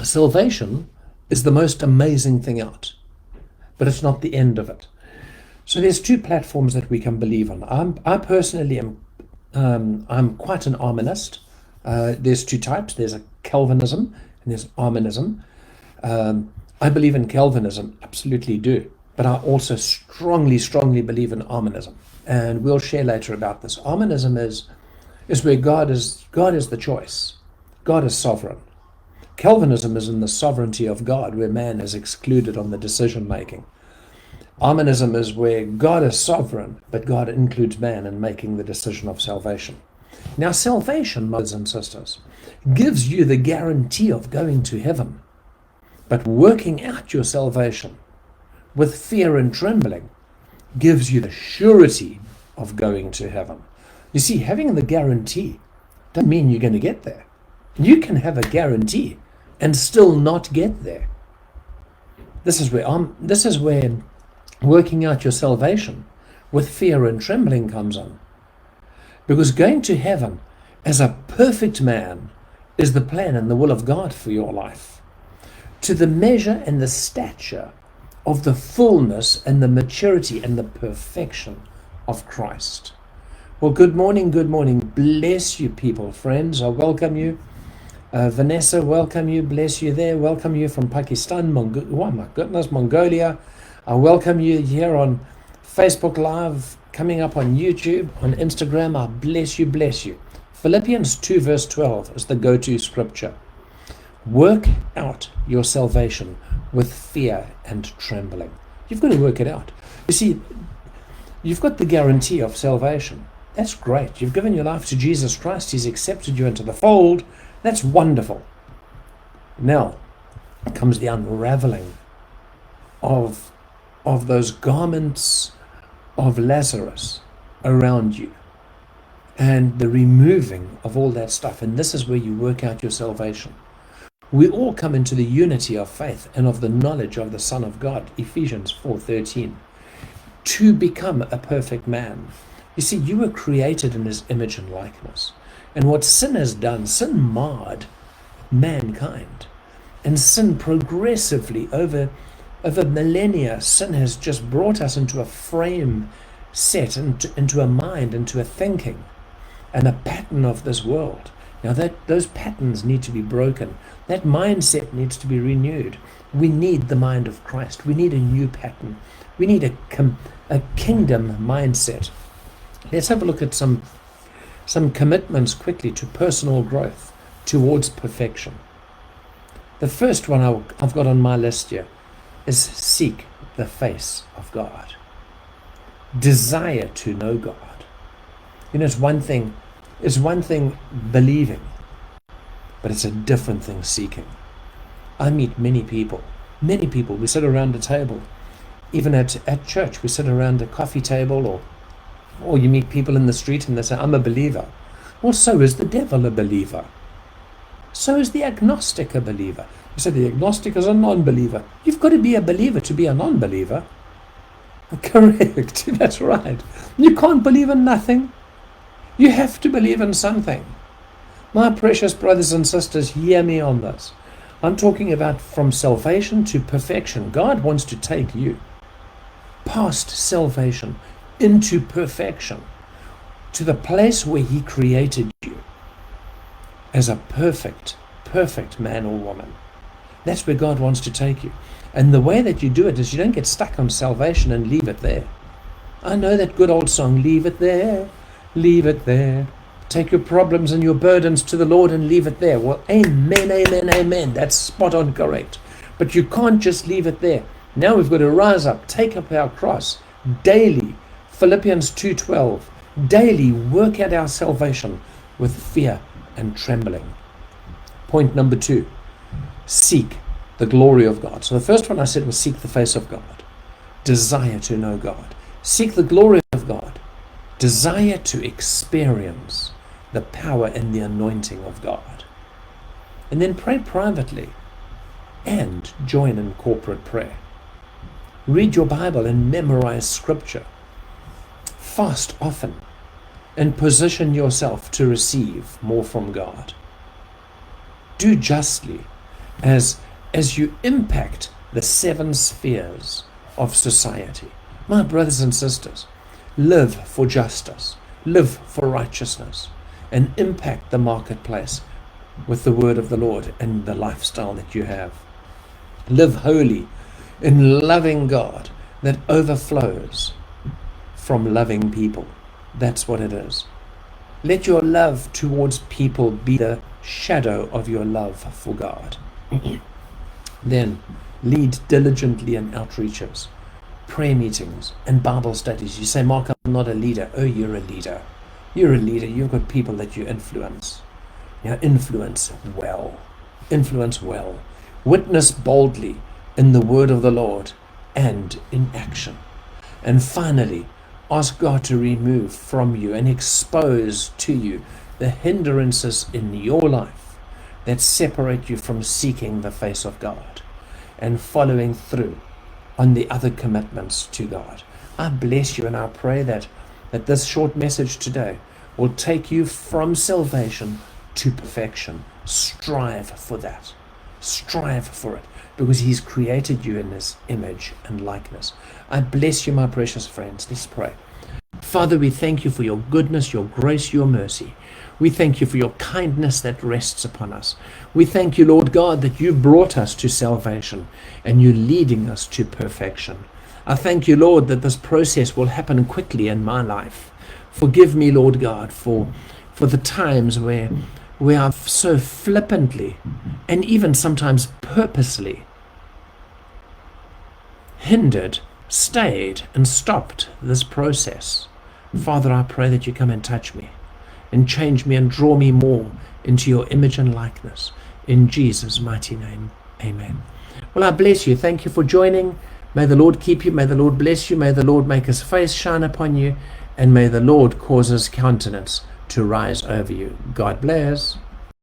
Salvation is the most amazing thing out, but it's not the end of it. So there's two platforms that we can believe on. I personally am I'm quite an Arminist. There's two types. There's a Calvinism and there's Arminism. I believe in Calvinism, absolutely do. But I also strongly believe in Arminism. And we'll share later about this. Arminism is where God is the choice. God is sovereign. Calvinism is in the sovereignty of God, where man is excluded on the decision making. Arminism is where God is sovereign, but God includes man in making the decision of salvation. Now, salvation, brothers and sisters, gives you the guarantee of going to heaven. But working out your salvation with fear and trembling gives you the surety of going to heaven. You see, having the guarantee doesn't mean you're going to get there. You can have a guarantee and still not get there. This is where working out your salvation with fear and trembling comes on. Because going to heaven as a perfect man is the plan and the will of God for your life. To the measure and the stature of the fullness and the maturity and the perfection of Christ. Well, good morning. Bless you people, friends. I welcome you. Vanessa, welcome you. Bless you there. Welcome you from Pakistan, Mongolia. I welcome you here on Facebook Live, coming up on YouTube, on Instagram. I bless you. Philippians 2 verse 12 is the go-to scripture. Work out your salvation with fear and trembling. You've got to work it out. You see, you've got the guarantee of salvation. That's great. You've given your life to Jesus Christ. He's accepted you into the fold. That's wonderful. Now comes the unraveling of those garments of Lazarus around you and the removing of all that stuff. And this is where you work out your salvation. We all come into the unity of faith and of the knowledge of the Son of God, Ephesians 4:13, to become a perfect man. You see, you were created in his image and likeness. And what sin has done, sin marred mankind. And sin progressively over millennia, sin has just brought us into a frame set, into a mind, into a thinking, and a pattern of this world. Now those patterns need to be broken. That mindset needs to be renewed. We need the mind of Christ. We need a new pattern. We need a kingdom mindset. Let's have a look at some commitments quickly to personal growth towards perfection. The first one I've got on my list here is seek the face of God. Desire to know God. You know, it's one thing believing, but it's a different thing seeking. I meet many people, we sit around a table, even at church, we sit around a coffee table, or you meet people in the street and they say, I'm a believer. Well, so is the devil a believer. So is the agnostic a believer. You say the agnostic is a non-believer. You've got to be a believer to be a non-believer. Correct, that's right. You can't believe in nothing. You have to believe in something. My precious brothers and sisters, hear me on this. I'm talking about from salvation to perfection. God wants to take you past salvation into perfection, to the place where he created you as a perfect man or woman. That's where God wants to take you. And the way that you do it is you don't get stuck on salvation and leave it there. I know that good old song, leave it there, leave it there. Take your problems and your burdens to the Lord and leave it there. Well, amen. That's spot on correct. But you can't just leave it there. Now we've got to rise up, take up our cross daily. Philippians 2:12, daily work out our salvation with fear and trembling. Point number 2, seek the glory of God. So the first one I said was seek the face of God. Desire to know God. Seek the glory of God. Desire to experience the power and the anointing of God. And then pray privately and join in corporate prayer. Read your Bible and memorize scripture. Fast often and position yourself to receive more from God. Do justly as you impact the 7 spheres of society. My brothers and sisters, live for justice, live for righteousness, and impact the marketplace with the word of the Lord and the lifestyle that you have. Live holy in loving God that overflows from loving people. That's what it is. Let your love towards people be the shadow of your love for God. Then lead diligently in outreaches, prayer meetings, and Bible studies. You say, Mark, I'm not a leader. Oh, you're a leader. You're a leader. You've got people that you influence. Influence well. Influence well. Witness boldly in the word of the Lord and in action. And finally, ask God to remove from you and expose to you the hindrances in your life that separate you from seeking the face of God and following through on the other commitments to God. I bless you, and I pray that this short message today will take you from salvation to perfection. Strive for that. Strive for it, because He's created you in His image and likeness. I bless you, my precious friends. Let's pray. Father, we thank you for your goodness, your grace, your mercy. We thank you for your kindness that rests upon us. We thank you, Lord God, that you brought us to salvation and you're leading us to perfection. I thank you, Lord, that this process will happen quickly in my life. Forgive me, Lord God, for the times where I've so flippantly and even sometimes purposely hindered, stayed, and stopped this process. Father, I pray that you come and touch me and change me and draw me more into your image and likeness. In Jesus' mighty name, amen. Well, I bless you. Thank you for joining. May the Lord keep you. May the Lord bless you. May the Lord make his face shine upon you. And may the Lord cause his countenance to rise over you. God bless.